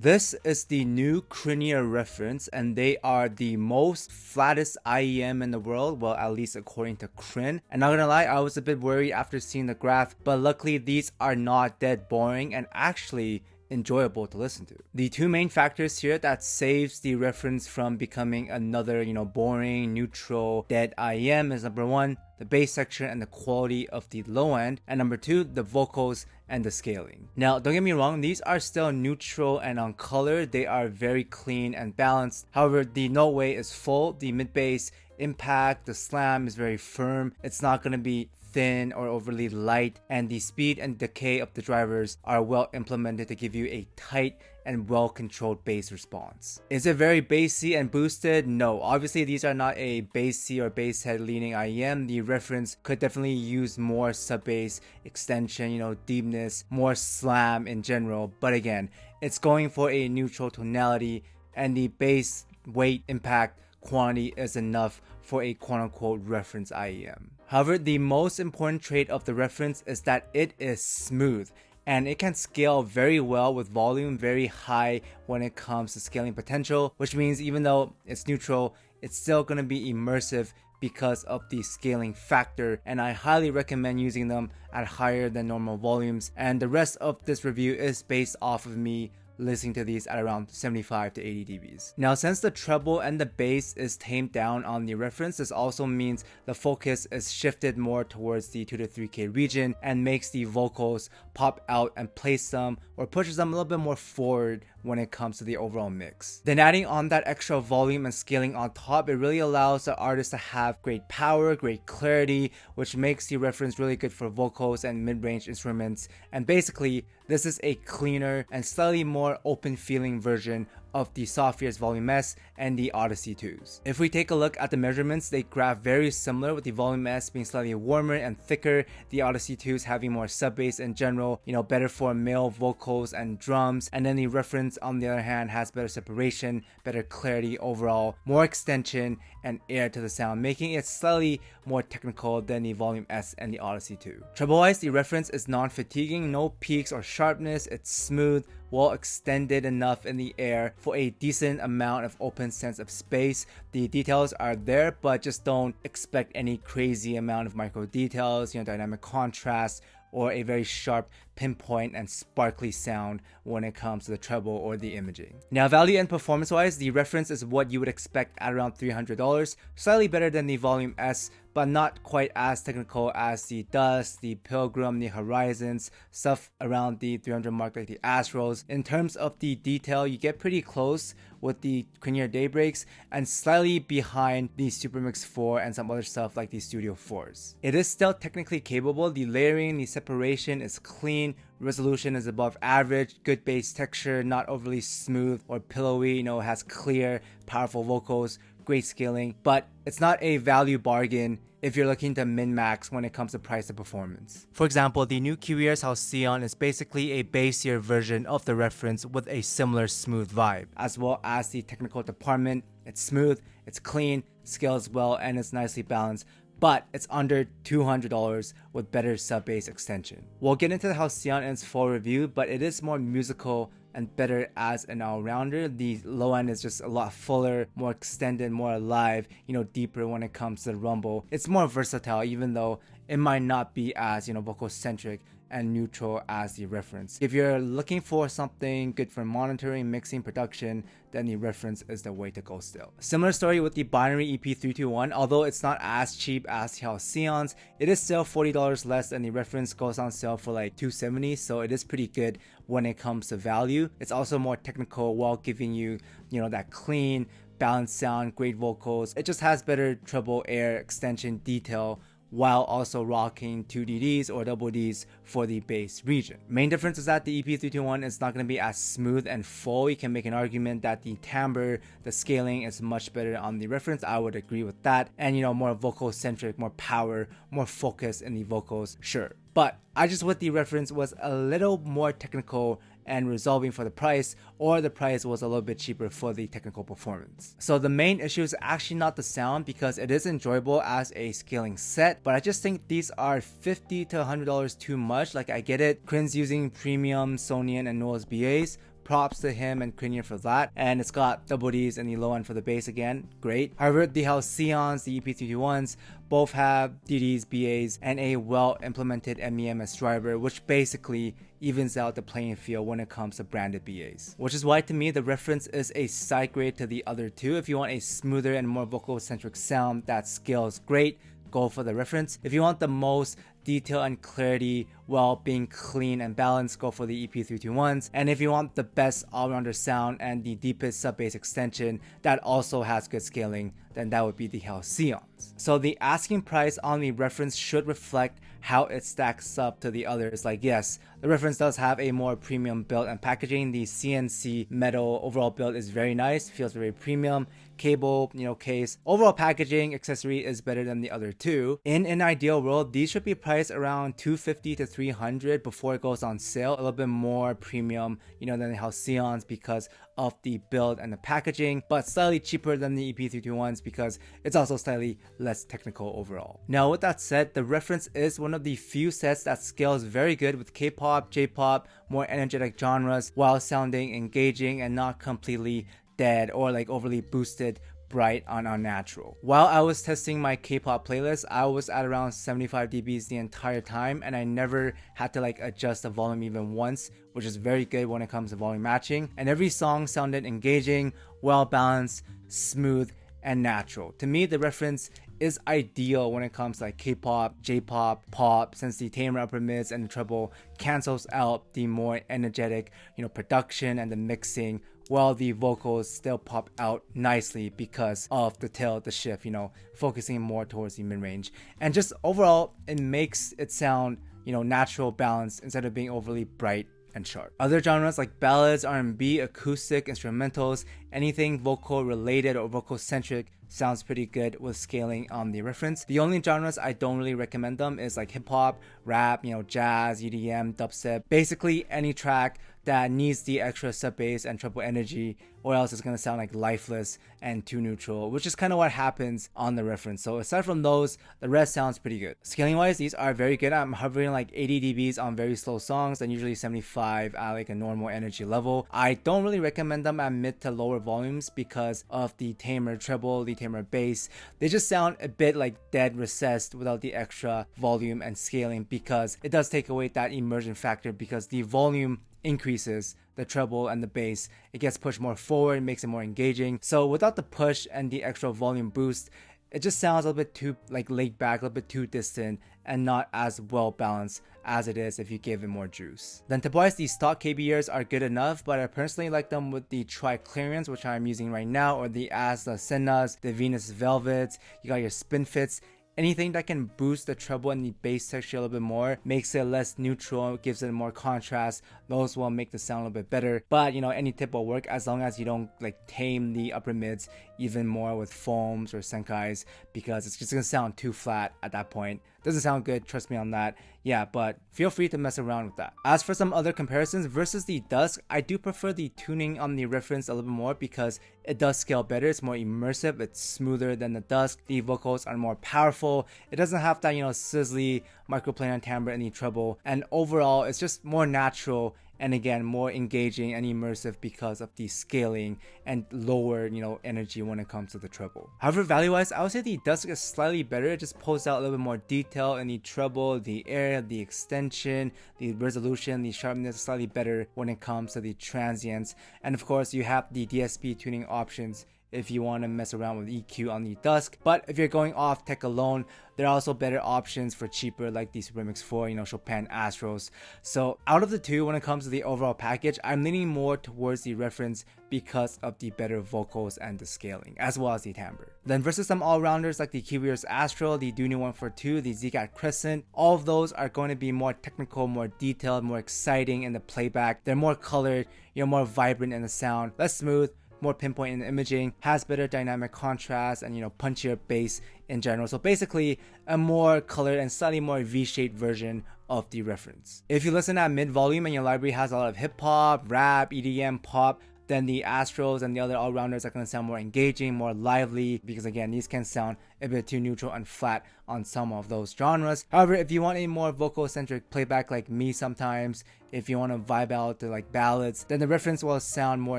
This is the new CRINEAR reference, and they are the most flattest IEM in the world, well, at least according to CRIN. And not gonna lie, I was a bit worried after seeing the graph, but luckily these are not dead boring and actually enjoyable to listen to. The two main factors here that saves the reference from becoming another, boring, neutral, dead IEM is number one, the bass section and the quality of the low end, and number two, the vocals and the scaling. Now, don't get me wrong, these are still neutral and on color. They are very clean and balanced. However, the note weight is full, the mid bass impact, the slam is very firm. It's not going to be thin or overly light, and the speed and decay of the drivers are well implemented to give you a tight and well controlled bass response. Is it very bassy and boosted? No, obviously these are not a bassy or bass head leaning IEM. The reference could definitely use more sub bass extension, deepness, more slam in general, but again, it's going for a neutral tonality, and the bass weight impact quantity is enough for a quote-unquote reference IEM. However, the most important trait of the reference is that it is smooth, and it can scale very well with volume very high when it comes to scaling potential, which means even though it's neutral, it's still going to be immersive because of the scaling factor, and I highly recommend using them at higher than normal volumes. And the rest of this review is based off of me listening to these at around 75 to 80 dBs. Now, since the treble and the bass is tamed down on the reference, this also means the focus is shifted more towards the 2 to 3K region and makes the vocals pop out and place them or pushes them a little bit more forward when it comes to the overall mix. Then adding on that extra volume and scaling on top, it really allows the artist to have great power, great clarity, which makes the reference really good for vocals and mid-range instruments. And basically, this is a cleaner and slightly more open feeling version of the Sophier's Volume S and the Odyssey 2s. If we take a look at the measurements, they graph very similar, with the Volume S being slightly warmer and thicker, the Odyssey 2s having more sub bass in general, better for male vocals and drums, and then the reference on the other hand has better separation, better clarity overall, more extension and air to the sound, making it slightly more technical than the Volume S and the Odyssey 2. Treble-wise, the reference is non-fatiguing, no peaks or sharpness, it's smooth, well extended enough in the air for a decent amount of open sense of space. The details are there, but just don't expect any crazy amount of micro details, dynamic contrast, or a very sharp pinpoint and sparkly sound when it comes to the treble or the imaging. Now, value and performance wise, the reference is what you would expect at around $300, slightly better than the Volume S, but not quite as technical as the Dusk, the Pilgrim, the Horizons, stuff around the 300 mark like the Astrals. In terms of the detail, you get pretty close with the CRINEAR Daybreaks and slightly behind the Supermix 4 and some other stuff like the Studio 4s. It is still technically capable. The layering, the separation is clean, resolution is above average, good bass texture, not overly smooth or pillowy, has clear, powerful vocals, great scaling, but it's not a value bargain if you're looking to min-max when it comes to price to performance. For example, the new CRINACLE HALCYON is basically a bassier version of the reference with a similar smooth vibe, as well as the technical department. It's smooth, it's clean, scales well, and it's nicely balanced, but it's under $200 with better sub bass extension. We'll get into the HALCYON in its full review, but it is more musical and better as an all-rounder. The low end is just a lot fuller, more extended, more alive, deeper when it comes to the rumble. It's more versatile, even though it might not be as, vocal centric and neutral as the reference. If you're looking for something good for monitoring, mixing, production, then the reference is the way to go still. Similar story with the Binary EP321, although it's not as cheap as the HALCYONs, it is still $40 less, and the reference goes on sale for like $270, so it is pretty good when it comes to value. It's also more technical while giving you, that clean, balanced sound, great vocals. It just has better treble air extension detail while also rocking 2 DDs or double Ds for the bass region. Main difference is that the EP321 is not going to be as smooth and full. You can make an argument that the timbre, the scaling is much better on the reference. I would agree with that. And more vocal centric, more power, more focus in the vocals, sure. But I just wish the reference was a little more technical and resolving for the price, or the price was a little bit cheaper for the technical performance. So the main issue is actually not the sound, because it is enjoyable as a scaling set, but I just think these are $50 to $100 too much. Like, I get it, Crin's using premium Sonian and Noise BAs, props to him and CRINEAR for that. And it's got double Ds and the low end for the bass again, great. However, the HALCYONs, the EP321s, both have DDs, BAs, and a well implemented MEMS driver, which basically evens out the playing field when it comes to branded BAs. Which is why to me the reference is a side grade to the other two. If you want a smoother and more vocal centric sound that scales great, go for the reference. If you want the most detail and clarity while being clean and balanced, go for the EP321s. And if you want the best all-rounder sound and the deepest sub-bass extension that also has good scaling, then that would be the HALCYONs. So the asking price on the reference should reflect how it stacks up to the others. Like, yes, the reference does have a more premium build and packaging. The CNC metal overall build is very nice, feels very premium. Cable, case, overall packaging, accessory is better than the other two. In an ideal world, these should be priced around $250 to $300 before it goes on sale. A little bit more premium, than the HALCYONs because of the build and the packaging, but slightly cheaper than the EP321s because it's also slightly less technical overall. Now, with that said, the reference is one of the few sets that scales very good with K-pop, J-pop, more energetic genres while sounding engaging and not completely dead or like overly boosted, bright, and unnatural. While I was testing my K-pop playlist, I was at around 75 dBs the entire time, and I never had to adjust the volume even once, which is very good when it comes to volume matching. And every song sounded engaging, well balanced, smooth, and natural. To me, the reference is ideal when it comes to K-pop, J-pop, pop, since the tamer upper mids and the treble cancels out the more energetic, production and the mixing, while the vocals still pop out nicely because of the tilt, the shift, focusing more towards the mid-range. And just overall, it makes it sound, natural, balanced instead of being overly bright and sharp. Other genres like ballads, R&B, acoustic, instrumentals, anything vocal related or vocal centric sounds pretty good with scaling on the reference. The only genres I don't really recommend them is hip hop, rap, jazz, EDM, dubstep, basically any track that needs the extra sub bass and treble energy, or else it's gonna sound lifeless and too neutral, which is kind of what happens on the reference. So aside from those, the rest sounds pretty good. Scaling wise, these are very good. I'm hovering 80 dBs on very slow songs and usually 75 at a normal energy level. I don't really recommend them at mid to lower volumes because of the tamer treble, the tamer bass. They just sound a bit dead, recessed without the extra volume and scaling, because it does take away that immersion factor because the volume increases the treble and the bass. It gets pushed more forward, makes it more engaging. So without the push and the extra volume boost, it just sounds a little bit too laid back, a little bit too distant, and not as well balanced as it is if you give it more juice. Then tip-wise, the stock KBRs are good enough, but I personally like them with the Tri-Clarions, which I'm using right now, or the ASTRAL Sennas, the Venus Velvets. You got your Spin Fits. Anything that can boost the treble and the bass texture a little bit more, makes it less neutral, gives it more contrast. Those will make the sound a little bit better. But any tip will work as long as you don't tame the upper mids even more with foams or senkais, because it's just gonna sound too flat at that point. Doesn't sound good, trust me on that. Yeah, but feel free to mess around with that. As for some other comparisons versus the Dusk, I do prefer the tuning on the reference a little bit more because it does scale better. It's more immersive, it's smoother than the Dusk. The vocals are more powerful. It doesn't have that sizzly microplanar timbre in the treble, and overall it's just more natural and again more engaging and immersive because of the scaling and lower energy when it comes to the treble. However, value wise, I would say the Dusk is slightly better. It just pulls out a little bit more detail in the treble, the air, the extension, the resolution, the sharpness is slightly better when it comes to the transients. And of course you have the DSP tuning options if you want to mess around with EQ on the Dusk. But if you're going off tech alone, there are also better options for cheaper like the Super Mix 4, Chopin Astrals. So out of the two, when it comes to the overall package, I'm leaning more towards the reference because of the better vocals and the scaling, as well as the timbre. Then versus some all-rounders like the Kiwi's Astral, the Dooney 142, the Zcat Crescent, all of those are going to be more technical, more detailed, more exciting in the playback. They're more colored, more vibrant in the sound, less smooth, more pinpoint in the imaging, has better dynamic contrast and punchier bass in general. So basically a more colored and slightly more V-shaped version of the reference. If you listen at mid volume and your library has a lot of hip hop, rap, EDM, pop, then the Astrals and the other all-rounders are going to sound more engaging, more lively, because again, these can sound a bit too neutral and flat on some of those genres. However, if you want a more vocal-centric playback like me sometimes, if you want to vibe out to like ballads, then the reference will sound more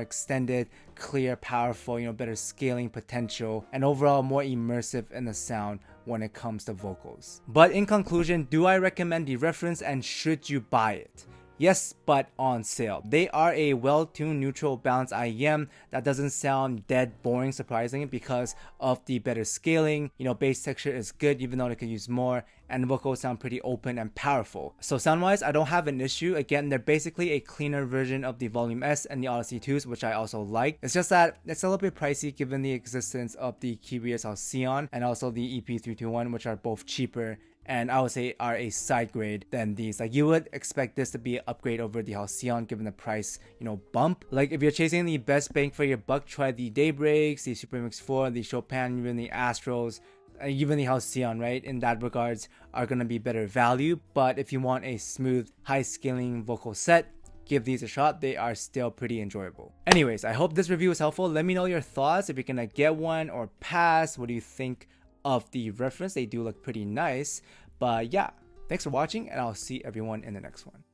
extended, clear, powerful, better scaling potential, and overall more immersive in the sound when it comes to vocals. But in conclusion, do I recommend the reference and should you buy it? Yes, but on sale. They are a well-tuned, neutral, balanced IEM that doesn't sound dead boring, surprisingly, because of the better scaling. Bass texture is good, even though they could use more, and vocals sound pretty open and powerful. So sound-wise, I don't have an issue. Again, they're basically a cleaner version of the Volume S and the Odyssey 2s, which I also like. It's just that it's a little bit pricey given the existence of the Keybreeders HALCYON and also the EP321, which are both cheaper and I would say are a side grade than these. Like, you would expect this to be an upgrade over the HALCYON given the price, bump. Like, if you're chasing the best bang for your buck, try the Daybreaks, the Super Mix 4, the Chopin, even the Astrals, even the HALCYON, right? In that regards, are going to be better value. But if you want a smooth, high scaling vocal set, give these a shot. They are still pretty enjoyable. Anyways, I hope this review was helpful. Let me know your thoughts. If you're gonna get one or pass, what do you think of the reference? They do look pretty nice. But yeah, thanks for watching, and I'll see everyone in the next one.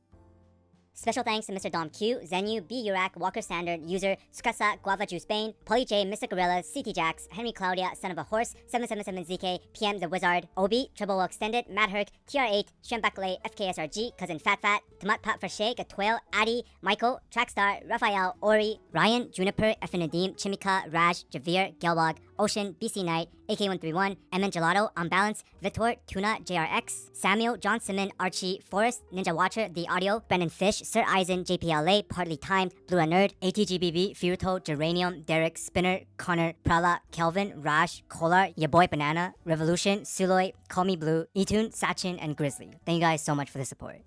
Special thanks to Mr. Dom Q, Zenu, B. Urak, Walker Standard, User, Scressa, Guava Juice Bane, Polly J, Mr. Gorilla, CT Jax, Henry Claudia, Son of a Horse, 777ZK, PM The Wizard, Obi, Treble Extended, Matt Herc, TR8, Shembakle, FKSRG, Cousin Fat Fat, Tomat Pat for Shake, Atwell, Addy, Michael, Trackstar, Raphael, Ori, Ryan, Juniper, Effinadim, Chimika, Raj, Javir, Gelwag, Ocean, BC Knight, AK131, Emin Gelato, Unbalance, Victor, Tuna, JRX, Samuel, John Simon, Archie, Forrest, Ninja Watcher, The Audio, Brendan Fish, Sir Eisen, JPLA, Partly Timed, Blue Nerd, ATGBB, Furuto, Geranium, Derek, Spinner, Connor, Prala, Kelvin, Raj, Kolar, Ya Boy Banana, Revolution, Suloy, Call Me Blue, Etune, Sachin, and Grizzly. Thank you guys so much for the support.